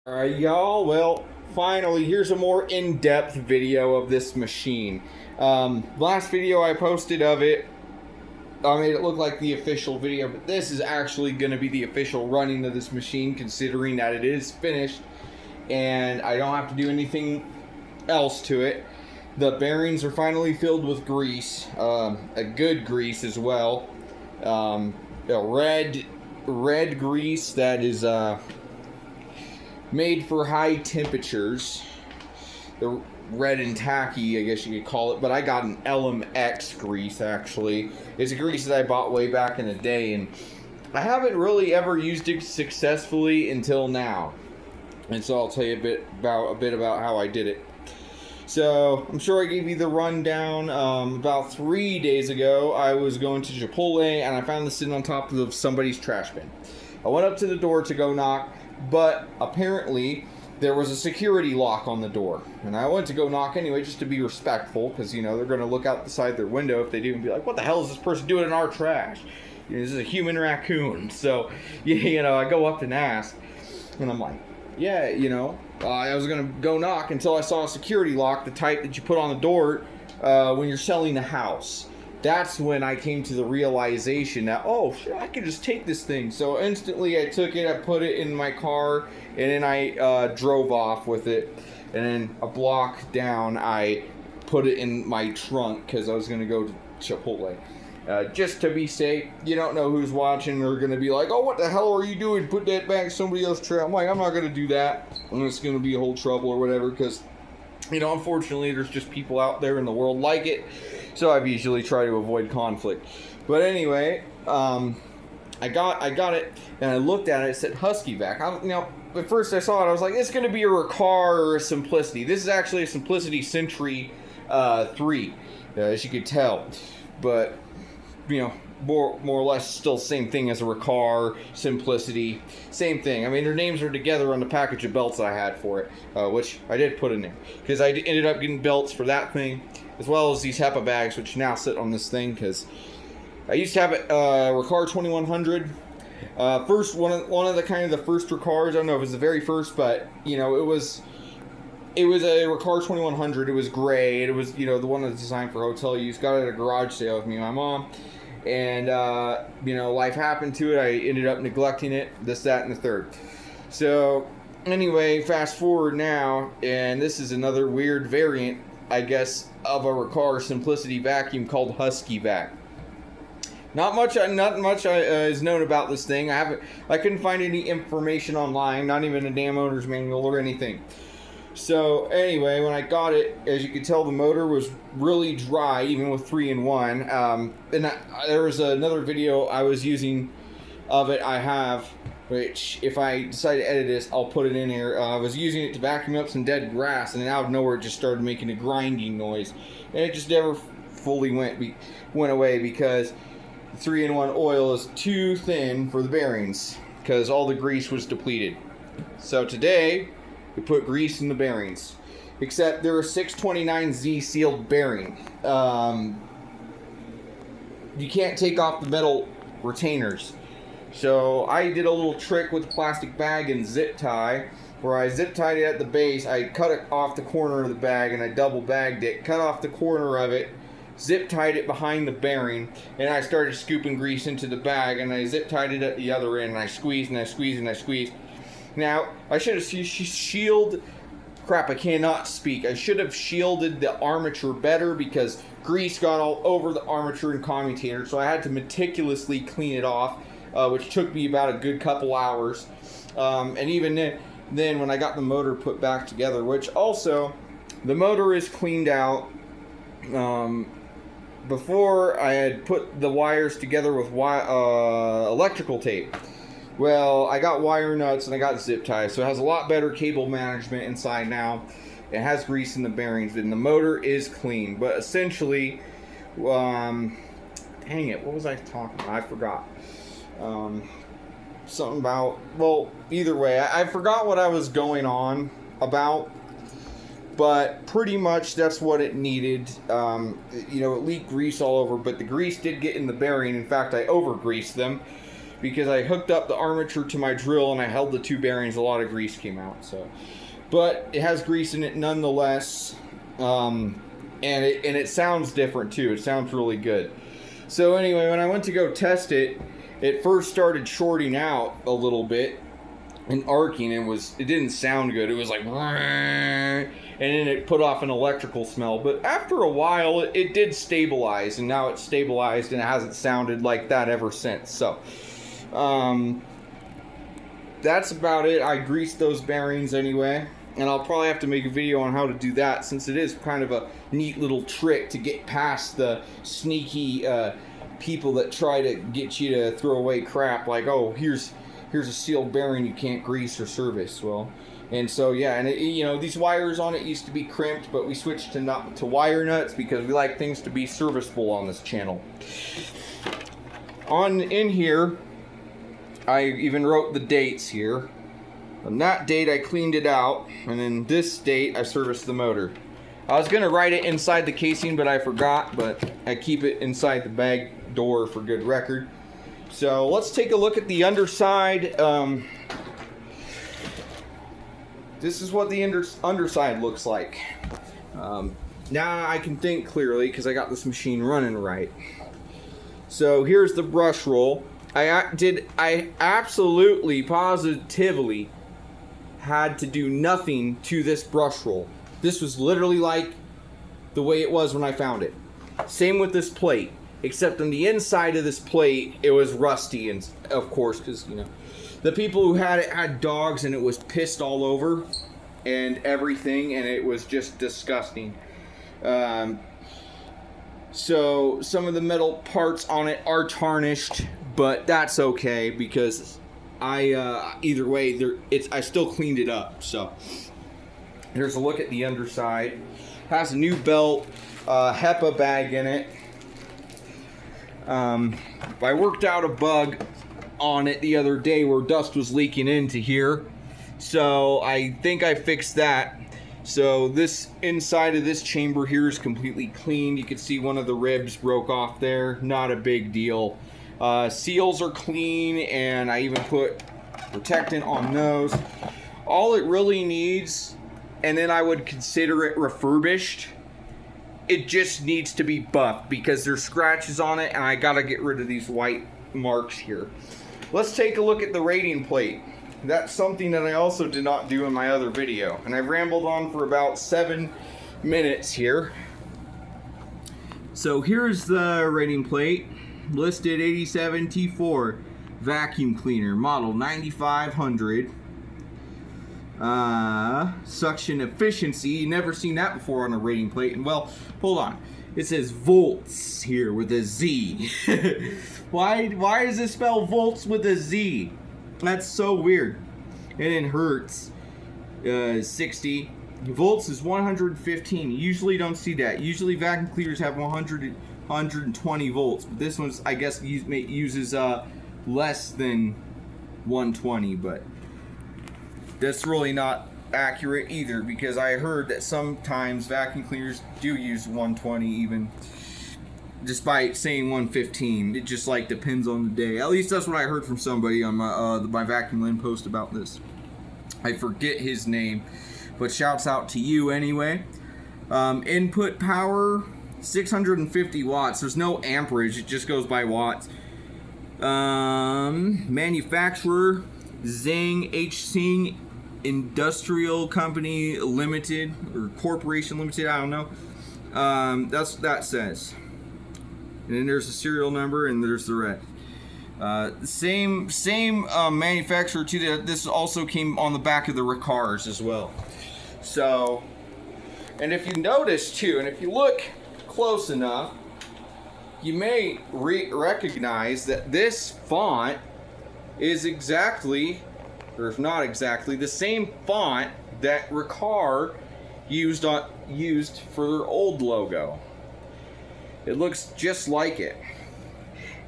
Alright, y'all, well, finally, here's a more in-depth video of this machine. Last video I posted of it, I made it look like the official video, but this is actually going to be the official running of this machine, considering that it is finished, and I don't have to do anything else to it. The bearings are finally filled with grease, a good grease as well, a red grease that is, made for high temperatures. The red and tacky, I guess you could call it, but I got an LMX grease, actually. It's a grease that I bought way back in the day, and I haven't really ever used it successfully until now. And so I'll tell you a bit about how I did it. So, I'm sure I gave you the rundown. About 3 days ago, I was going to Chipotle, and I found this sitting on top of somebody's trash bin. I went up to the door to go knock, but apparently there was a security lock on the door. And I went to go knock anyway, just to be respectful, because, you know, they're going to look outside their window if they do and be like, what the hell is this person doing in our trash? You know, this is a human raccoon. So, you know, I go up and ask, and I'm like, yeah, you know, I was going to go knock until I saw a security lock, the type that you put on the door when you're selling a house. That's when I came to the realization that, oh, shit, I could just take this thing. So instantly I took it, I put it in my car, and then I drove off with it. And then a block down, I put it in my trunk because I was going to go to Chipotle. Just to be safe. You don't know who's watching. They're going to be like, oh, what the hell are you doing? Put that back in somebody else's trash. I'm like, I'm not going to do that. It's going to be a whole trouble or whatever because, you know, unfortunately, there's just people out there in the world like it. So I've usually tried to avoid conflict. But anyway, I got it, and I looked at it. It said Husky Vac. You know, at first I saw it, I was like, it's going to be a Riccar or a Simplicity. This is actually a Simplicity Century 3, as you could tell. But, you know, more or less still the same thing as a Riccar, Simplicity, same thing. I mean, their names are together on the package of belts I had for it, which I did put in there. Because I ended up getting belts for that thing, as well as these HEPA bags, which now sit on this thing, because I used to have a Riccar 2100. First, one of the kind of the first Riccars. I don't know if it was the very first, but, you know, it was a Riccar 2100. It was gray. It was, you know, the one that's designed for hotel use. Got it at a garage sale with me and my mom. And, you know, life happened to it. I ended up neglecting it, this, that, and the third. So, anyway, fast forward now, and this is another weird variant, I guess, of a Riccar Simplicity vacuum called Husky Vac. Not much is known about this thing. I couldn't find any information online, not even a damn owner's manual or anything. So anyway, when I got it, as you could tell, the motor was really dry, even with 3-in-1. There was another video I was using of it. I have, which if I decide to edit this, I'll put it in here. I was using it to vacuum up some dead grass, and then out of nowhere, it just started making a grinding noise, and it just never fully went away because 3-in-1 oil is too thin for the bearings because all the grease was depleted. So today, we put grease in the bearings, except they're a 629Z sealed bearing. You can't take off the metal retainers. So I did a little trick with a plastic bag and zip tie, where I zip tied it at the base. I cut it off the corner of the bag and I double bagged it, cut off the corner of it, zip tied it behind the bearing, and I started scooping grease into the bag, and I zip tied it at the other end, and I squeezed and I squeezed and I squeezed. Now, I should have shielded. Crap, I cannot speak. I should have shielded the armature better because grease got all over the armature and commutator, so I had to meticulously clean it off, which took me about a good couple hours. And even then, when I got the motor put back together, which also, the motor is cleaned out. Before, I had put the wires together with electrical tape. Well, I got wire nuts and I got zip ties, so it has a lot better cable management inside now. It has grease in the bearings, and the motor is clean. But essentially, dang it, what was I talking about? I forgot. Something about, well, either way, I forgot what I was going on about. But pretty much that's what it needed. You know, it leaked grease all over, but the grease did get in the bearing. In fact, I over-greased them. because I hooked up the armature to my drill and I held the 2 bearings. A lot of grease came out. So, but it has grease in it nonetheless, and it sounds different too. It sounds really good. So anyway, when I went to go test it, it first started shorting out a little bit and arcing, and it didn't sound good. It was like, and then it put off an electrical smell. But after a while, it did stabilize, and now it's stabilized, and it hasn't sounded like that ever since. So, that's about it. I greased those bearings anyway, and I'll probably have to make a video on how to do that, since it is kind of a neat little trick to get past the sneaky people that try to get you to throw away crap, like, oh, here's a sealed bearing you can't grease or service. Well, and so yeah, and these wires on it used to be crimped, but we switched to wire nuts because we like things to be serviceable on this channel. In here, I even wrote the dates here. On that date, I cleaned it out, and then this date, I serviced the motor. I was gonna write it inside the casing, but I forgot. But I keep it inside the bag door for good record. So let's take a look at the underside. This is what the underside looks like. Now I can think clearly because I got this machine running right. So here's the brush roll. I absolutely, positively had to do nothing to this brush roll. This was literally like the way it was when I found it. Same with this plate. Except on the inside of this plate, it was rusty, and of course, because the people who had it had dogs, and it was pissed all over and everything, and it was just disgusting. So some of the metal parts on it are tarnished, but that's okay because either way, I still cleaned it up. So here's a look at the underside. Has a new belt, HEPA bag in it. I worked out a bug on it the other day where dust was leaking into here, so I think I fixed that. So this inside of this chamber here is completely clean. You can see one of the ribs broke off there. Not a big deal. Seals are clean, and I even put protectant on those. All it really needs, and then I would consider it refurbished, it just needs to be buffed because there's scratches on it, and I gotta get rid of these white marks here. Let's take a look at the rating plate. That's something that I also did not do in my other video, and I've rambled on for about 7 minutes here. So here's the rating plate, listed 87 T4 vacuum cleaner, model 9500. Suction efficiency, never seen that before on a rating plate. And well, hold on, it says volts here with a Z. why does it spell volts with a Z? That's so weird. And then hertz, 60. Volts is 115. You usually don't see that. Usually vacuum cleaners have 120 volts, but this one's, I guess, uses less than 120, but that's really not accurate either, because I heard that sometimes vacuum cleaners do use 120 even, despite saying 115. It just like depends on the day. At least that's what I heard from somebody on my Vacuum Land post about this. I forget his name, but shouts out to you anyway. Input power 650 watts. There's no amperage, it just goes by watts. Manufacturer Zing H. Industrial Company Limited or Corporation Limited, I don't know. That's what that says. And then there's the serial number, and there's the rest. Same manufacturer to that. This also came on the back of the cars as well. So, and if you notice too, and if you look close enough, you may recognize that this font is exactly, or if not exactly, the same font that Ricard used for their old logo. It looks just like it.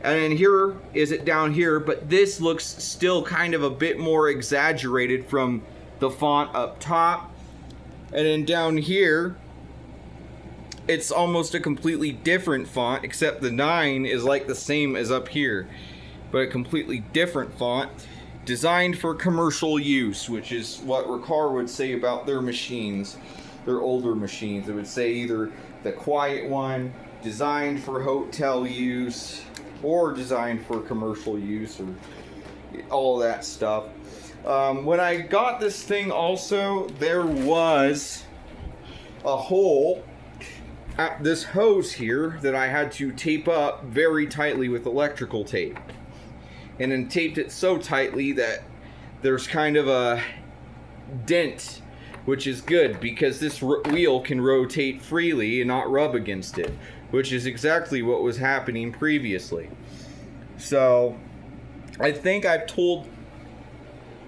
And then here is it down here, but this looks still kind of a bit more exaggerated from the font up top. And then down here, it's almost a completely different font, except the 9 is like the same as up here. but a completely different font designed for commercial use, which is what Riccar would say about their machines, their older machines. It would say either the quiet one, designed for hotel use, or designed for commercial use, or all that stuff. When I got this thing also, there was a hole at this hose here that I had to tape up very tightly with electrical tape. And then taped it so tightly that there's kind of a dent, which is good because this wheel can rotate freely and not rub against it, which is exactly what was happening previously. So I think I've told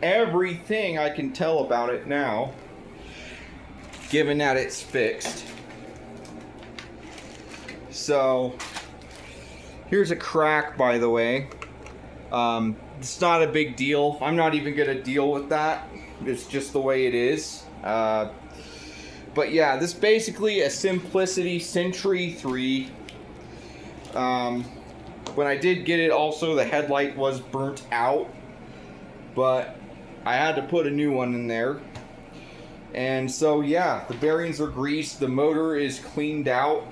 everything I can tell about it now, given that it's fixed. So here's a crack, by the way. It's not a big deal. I'm not even gonna deal with that. It's just the way it is. But yeah, this is basically a Simplicity Century 3. When I did get it also, the headlight was burnt out, but I had to put a new one in there. And so yeah, the bearings are greased, the motor is cleaned out,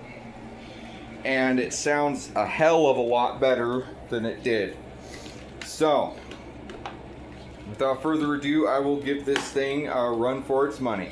and it sounds a hell of a lot better than it did. So, without further ado, I will give this thing a run for its money.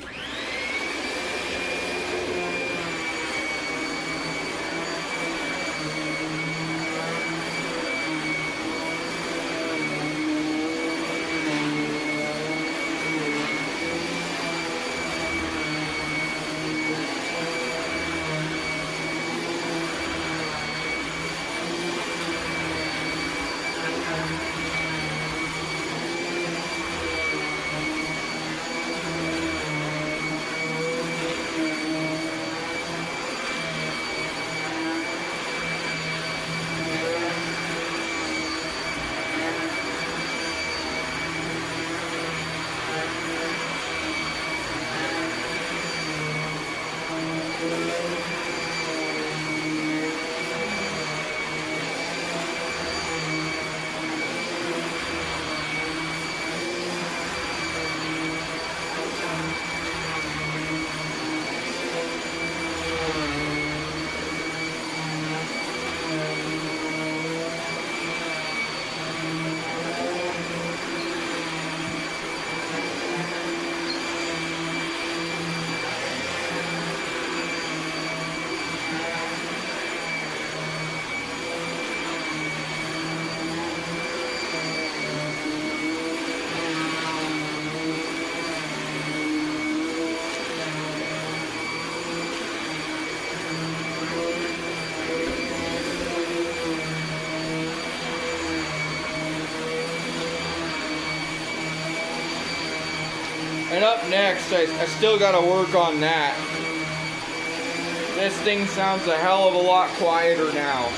And up next, I still got to work on that. This thing sounds a hell of a lot quieter now.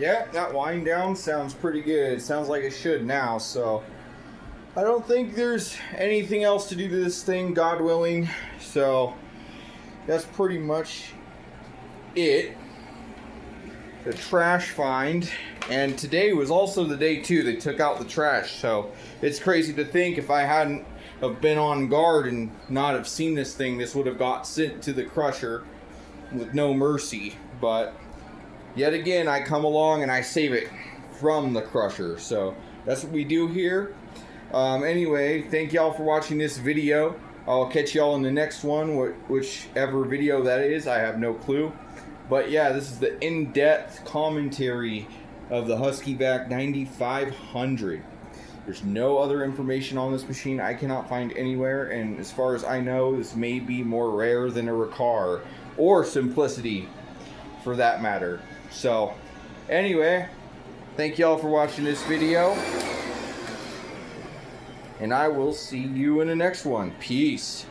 Yeah, that wind down sounds pretty good. It sounds like it should now, so I don't think there's anything else to do to this thing, God willing. So that's pretty much it. The trash find. And today was also the day too they took out the trash, so it's crazy to think if I hadn't have been on guard and not have seen this thing, this would have got sent to the crusher with no mercy. But yet again, I come along and I save it from the crusher, so that's what we do here. Anyway, thank y'all for watching this video. I'll catch y'all in the next one, whichever video that is. I have no clue. But yeah, this is the in-depth commentary of the Husky Vac 9500. There's no other information on this machine I cannot find anywhere, and as far as I know, this may be more rare than a Riccar, or Simplicity for that matter. So anyway, thank y'all for watching this video, and I will see you in the next one. Peace.